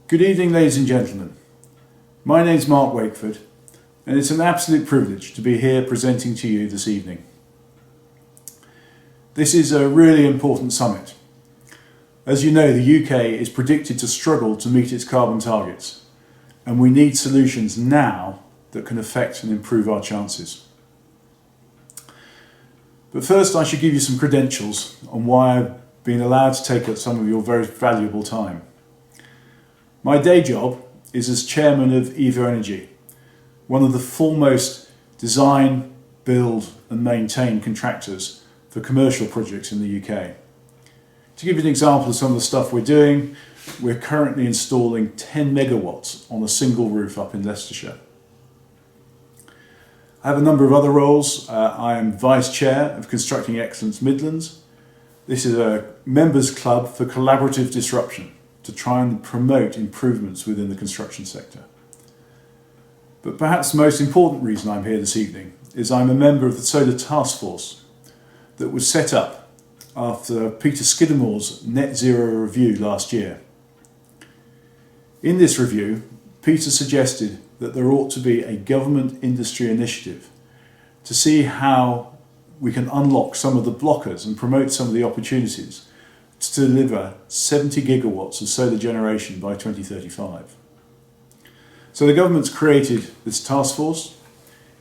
Good evening, ladies and gentlemen. My name's Mark Wakeford, and it's an absolute privilege to be here presenting to you this evening. This is a really important summit. As you know, the UK is predicted to struggle to meet its carbon targets, and we need solutions now that can affect and improve our chances. But first, I should give you some credentials on why I've been allowed to take up some of your very valuable time. My day job is as chairman of Evo Energy, one of the foremost design, build and maintain contractors for commercial projects in the UK. To give you an example of some of the stuff we're doing, we're currently installing 10 megawatts on a single roof up in Leicestershire. I have a number of other roles. I am Vice Chair of Constructing Excellence Midlands. This is a members club for collaborative disruption to try and promote improvements within the construction sector. But perhaps the most important reason I'm here this evening is I'm a member of the Solar Task Force that was set up after Peter Skidmore's net zero review last year. In this review, Peter suggested that there ought to be a government industry initiative to see how we can unlock some of the blockers and promote some of the opportunities to deliver 70 gigawatts of solar generation by 2035. So the government's created this task force.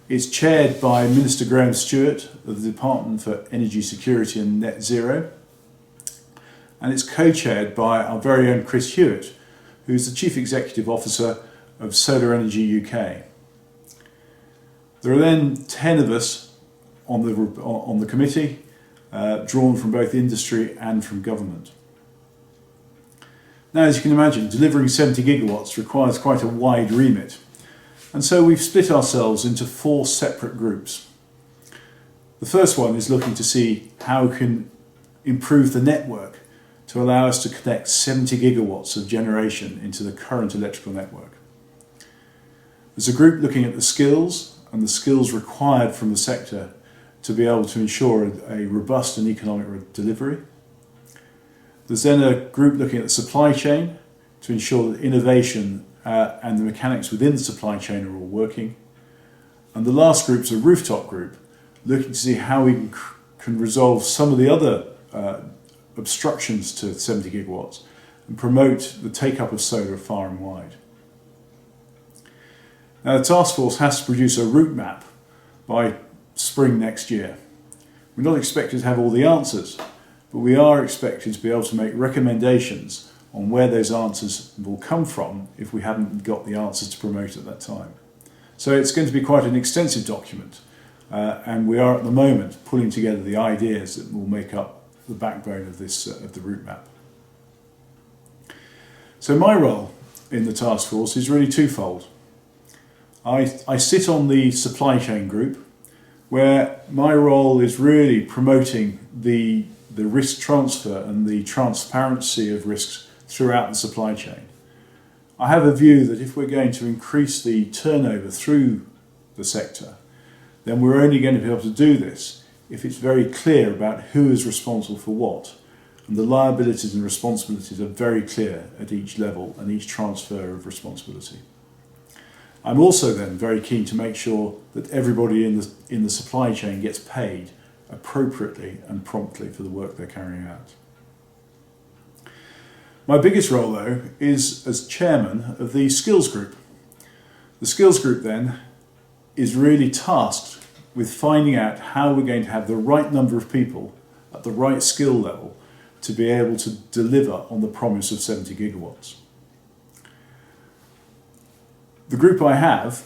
It's chaired by Minister Graham Stewart of the Department for Energy Security and Net Zero, and it's co-chaired by our very own Chris Hewitt, who's the Chief Executive Officer of Solar Energy UK. There are then 10 of us on the committee, drawn from both industry and from government. Now, as you can imagine, delivering 70 gigawatts requires quite a wide remit, and so we've split ourselves into 4 separate groups. The first one is looking to see how we can improve the network to allow us to connect 70 gigawatts of generation into the current electrical network. There's a group looking at the skills and the skills required from the sector to be able to ensure a robust and economic delivery. There's then a group looking at the supply chain to ensure that innovation and the mechanics within the supply chain are all working. And the last group's a rooftop group, looking to see how we can resolve some of the other obstructions to 70 gigawatts and promote the take-up of solar far and wide. Now, the task force has to produce a route map by spring next year. We're not expected to have all the answers, but we are expected to be able to make recommendations on where those answers will come from if we haven't got the answers to promote at that time. So it's going to be quite an extensive document, and we are at the moment pulling together the ideas that will make up the backbone of this of the route map. So my role in the task force is really twofold. I sit on the supply chain group, where my role is really promoting the risk transfer and the transparency of risks throughout the supply chain. I have a view that if we're going to increase the turnover through the sector, then we're only going to be able to do this if it's very clear about who is responsible for what, and the liabilities and responsibilities are very clear at each level and each transfer of responsibility. I'm also then very keen to make sure that everybody in the supply chain gets paid appropriately and promptly for the work they're carrying out. My biggest role, though, is as chairman of the skills group. The skills group then is really tasked with finding out how we're going to have the right number of people at the right skill level to be able to deliver on the promise of 70 gigawatts. The group I have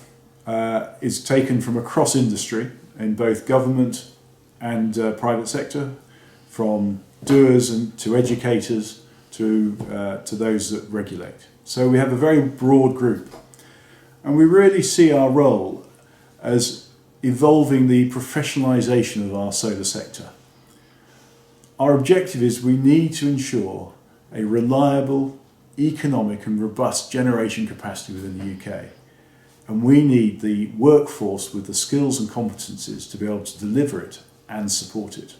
is taken from across industry in both government and private sector, from doers and to educators to those that regulate. So we have a very broad group, and we really see our role as evolving the professionalisation of our solar sector. Our objective is we need to ensure a reliable, economic and robust generation capacity within the UK. And we need the workforce with the skills and competencies to be able to deliver it and support it.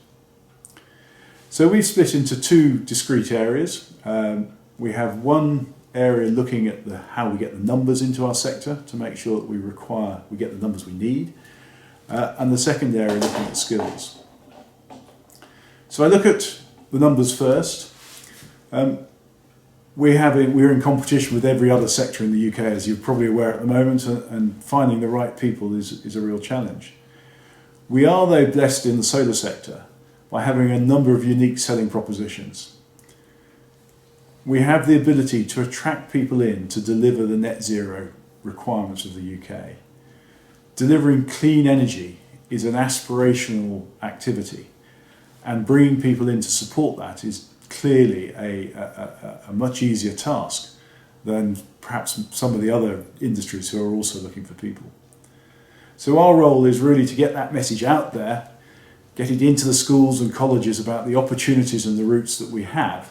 So we've split into 2 discrete areas. We have one area looking at how we get the numbers into our sector to make sure that we get the numbers we need. And the second area looking at skills. So I look at the numbers first. We're in competition with every other sector in the UK, as you're probably aware at the moment, and finding the right people is a real challenge. We are, though, blessed in the solar sector by having a number of unique selling propositions. We have the ability to attract people in to deliver the net zero requirements of the UK. Delivering clean energy is an aspirational activity, and bringing people in to support that is clearly a much easier task than perhaps some of the other industries who are also looking for people. So our role is really to get that message out there, get it into the schools and colleges about the opportunities and the routes that we have,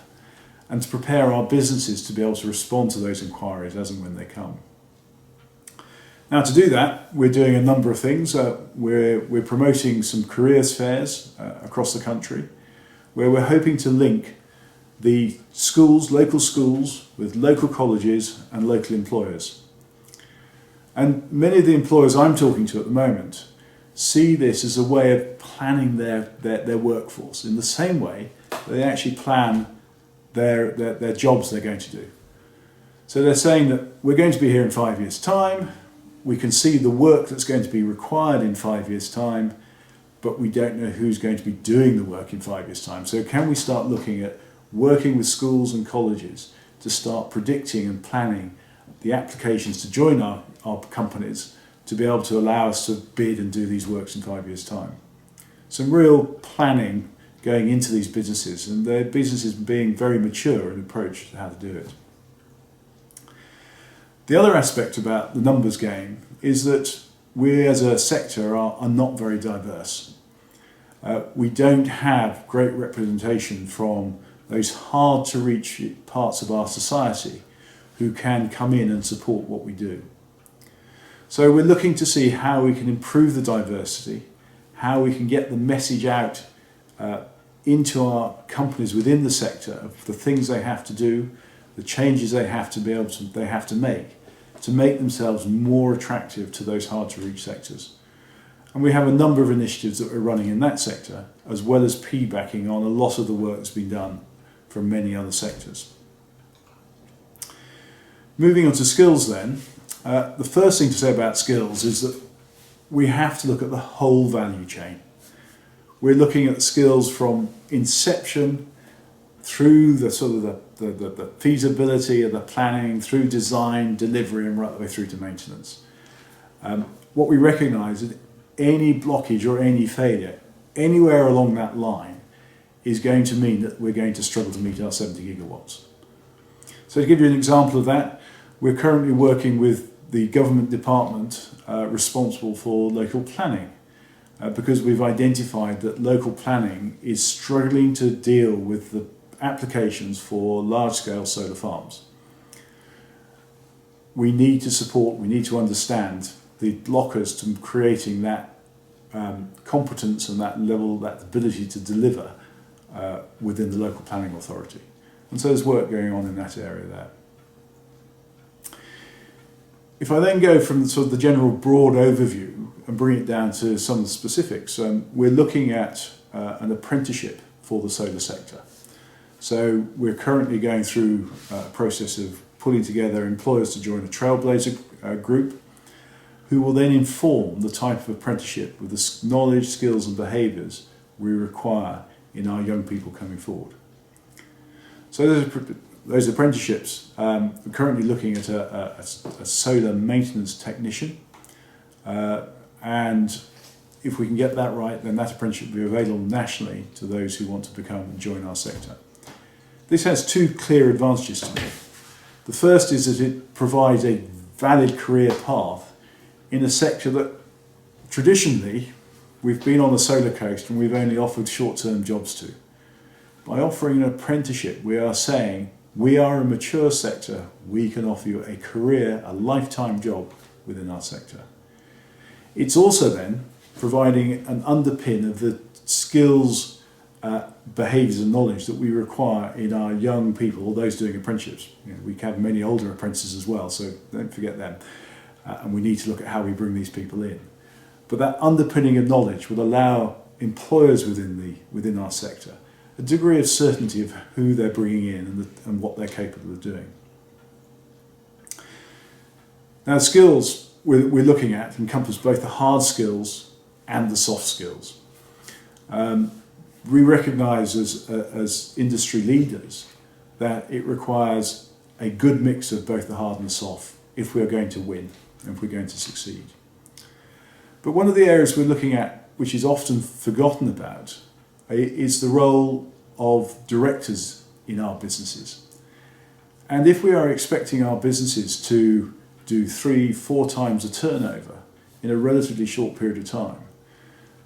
and to prepare our businesses to be able to respond to those inquiries as and when they come. Now, to do that, we're doing a number of things. We're promoting some careers fairs across the country, where we're hoping to link the schools, local schools, with local colleges and local employers. And many of the employers I'm talking to at the moment see this as a way of planning their workforce in the same way they actually plan their jobs they're going to do. So they're saying that we're going to be here in 5 years' time, we can see the work that's going to be required in 5 years' time, but we don't know who's going to be doing the work in 5 years' time. So can we start looking at working with schools and colleges to start predicting and planning the applications to join our companies to be able to allow us to bid and do these works in 5 years' time. Some real planning going into these businesses, and their businesses being very mature in approach to how to do it. The other aspect about the numbers game is that we as a sector are not very diverse. We don't have great representation from those hard to reach parts of our society who can come in and support what we do. So we're looking to see how we can improve the diversity, how we can get the message out into our companies within the sector of the things they have to do, the changes they have to make themselves more attractive to those hard to reach sectors. And we have a number of initiatives that we're running in that sector, as well as piggybacking on a lot of the work that's been done from many other sectors. Moving on to skills then, the first thing to say about skills is that we have to look at the whole value chain. We're looking at skills from inception through the sort of the feasibility of the planning, through design, delivery, and right the way through to maintenance. What we recognise is any blockage or any failure anywhere along that line is going to mean that we're going to struggle to meet our 70 gigawatts. So to give you an example of that, we're currently working with the government department responsible for local planning because we've identified that local planning is struggling to deal with the applications for large-scale solar farms. We need to support, we need to understand the blockers to creating that competence and that level, that ability to deliver within the local planning authority. And so there's work going on in that area there. If I then go from sort of the general broad overview and bring it down to some of the specifics, we're looking at an apprenticeship for the solar sector. So we're currently going through a process of pulling together employers to join a trailblazer group who will then inform the type of apprenticeship with the knowledge, skills and behaviours we require in our young people coming forward. So those apprenticeships, we're currently looking at a solar maintenance technician, and if we can get that right, then that apprenticeship will be available nationally to those who want to become and join our sector. This has two clear advantages to me. The first is that it provides a valid career path in a sector that traditionally we've been on the solar coast and we've only offered short-term jobs to. By offering an apprenticeship, we are saying we are a mature sector, we can offer you a career, a lifetime job within our sector. It's also then providing an underpin of the skills behaviours and knowledge that we require in our young people or those doing apprenticeships. We have many older apprentices as well, so don't forget them. And we need to look at how we bring these people in. But that underpinning of knowledge will allow employers within our sector a degree of certainty of who they're bringing in and what they're capable of doing. Now, the skills we're looking at encompass both the hard skills and the soft skills. We recognise as industry leaders that it requires a good mix of both the hard and the soft if we're going to win and if we're going to succeed. But one of the areas we're looking at, which is often forgotten about, is the role of directors in our businesses. And if we are expecting our businesses to do 3-4 times the turnover in a relatively short period of time,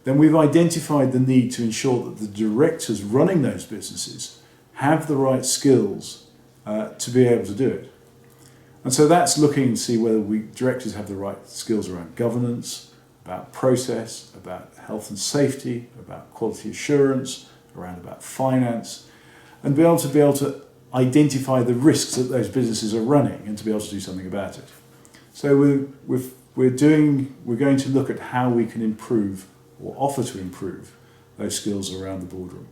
then we've identified the need to ensure that the directors running those businesses have the right skills to be able to do it. And so that's looking to see whether directors have the right skills around governance, about process, about health and safety, about quality assurance, around about finance, and be able to identify the risks that those businesses are running and to be able to do something about it. So we're going to look at how we can improve or offer to improve those skills around the boardroom.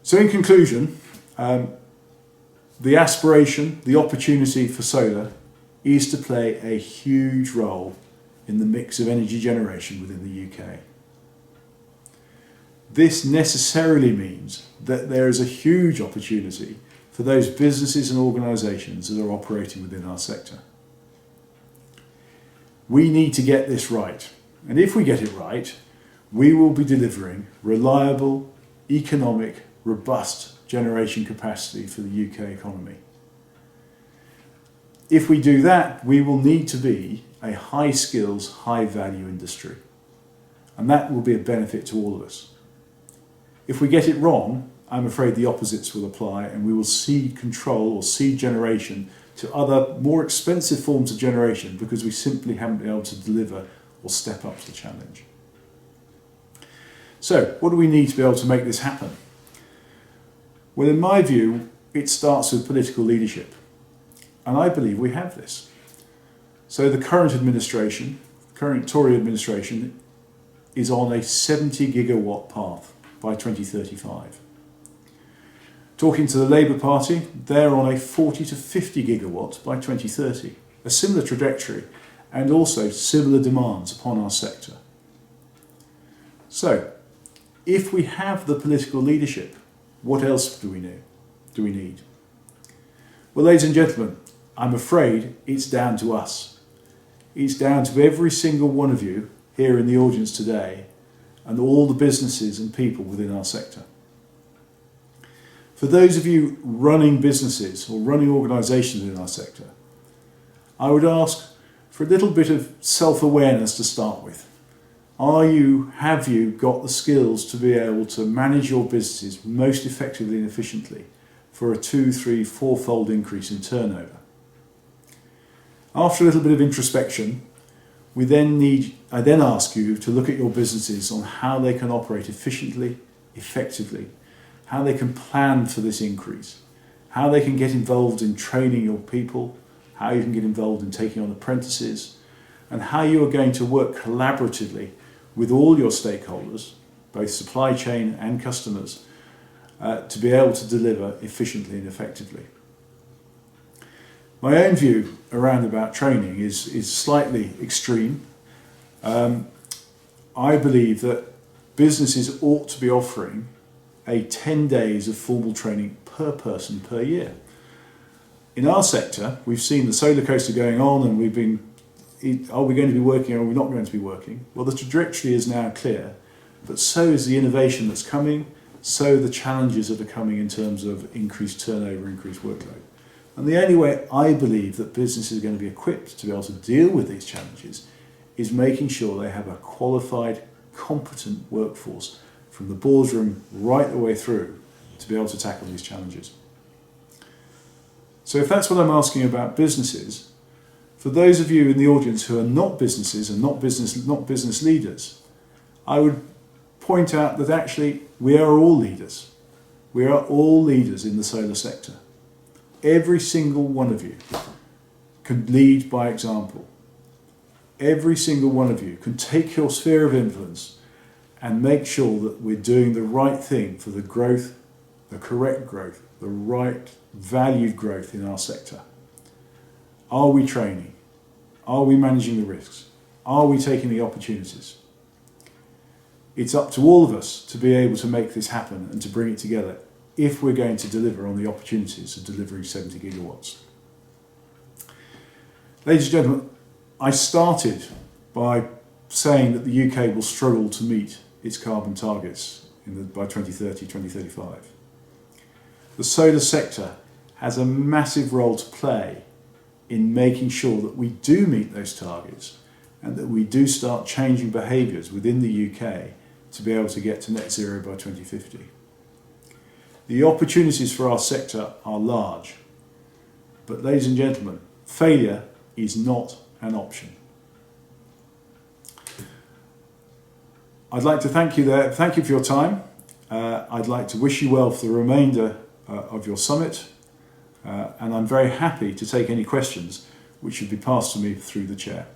So in conclusion, the aspiration, the opportunity for solar is to play a huge role in the mix of energy generation within the UK. This necessarily means that there is a huge opportunity for those businesses and organisations that are operating within our sector. We need to get this right, and if we get it right, we will be delivering reliable, economic, robust generation capacity for the UK economy. If we do that, we will need to be a high skills, high value industry, and that will be a benefit to all of us. If we get it wrong, I'm afraid the opposites will apply, and we will cede control or cede generation to other more expensive forms of generation because we simply haven't been able to deliver or step up to the challenge. So, what do we need to be able to make this happen? Well, in my view, it starts with political leadership, and I believe we have this. So the current Tory administration, is on a 70 gigawatt path by 2035. Talking to the Labour Party, they're on a 40 to 50 gigawatts by 2030, a similar trajectory and also similar demands upon our sector. So, if we have the political leadership, what else do we need? Well, ladies and gentlemen, I'm afraid it's down to us. It's down to every single one of you here in the audience today and all the businesses and people within our sector. For those of you running businesses or running organisations in our sector, I would ask for a little bit of self-awareness to start with. Have you got the skills to be able to manage your businesses most effectively and efficiently for a 2, 3, 4-fold increase in turnover? After a little bit of introspection, I then ask you to look at your businesses on how they can operate efficiently, effectively, how they can plan for this increase, how they can get involved in training your people, how you can get involved in taking on apprentices, and how you are going to work collaboratively with all your stakeholders, both supply chain and customers, to be able to deliver efficiently and effectively. My own view around about training is slightly extreme. I believe that businesses ought to be offering 10 days of formal training per person per year. In our sector, we've seen the solar coaster going on, and are we going to be working or are we not going to be working? Well, the trajectory is now clear, but so is the innovation that's coming, so the challenges that are coming in terms of increased turnover, increased workload. And the only way I believe that businesses are going to be equipped to be able to deal with these challenges is making sure they have a qualified, competent workforce from the boardroom right the way through to be able to tackle these challenges. So if that's what I'm asking about businesses, for those of you in the audience who are not businesses and not business leaders, I would point out that actually we are all leaders. We are all leaders in the solar sector. Every single one of you can lead by example. Every single one of you can take your sphere of influence and make sure that we're doing the right thing for the growth, the correct growth, the right valued growth in our sector. Are we training? Are we managing the risks? Are we taking the opportunities? It's up to all of us to be able to make this happen and to bring it together if we're going to deliver on the opportunities of delivering 70 gigawatts. Ladies and gentlemen, I started by saying that the UK will struggle to meet its carbon targets by 2030, 2035. The solar sector has a massive role to play in making sure that we do meet those targets and that we do start changing behaviours within the UK to be able to get to net zero by 2050. The opportunities for our sector are large, but ladies and gentlemen, failure is not an option. I'd like to thank you there. Thank you for your time. I'd like to wish you well for the remainder of your summit, and I'm very happy to take any questions which should be passed to me through the chair.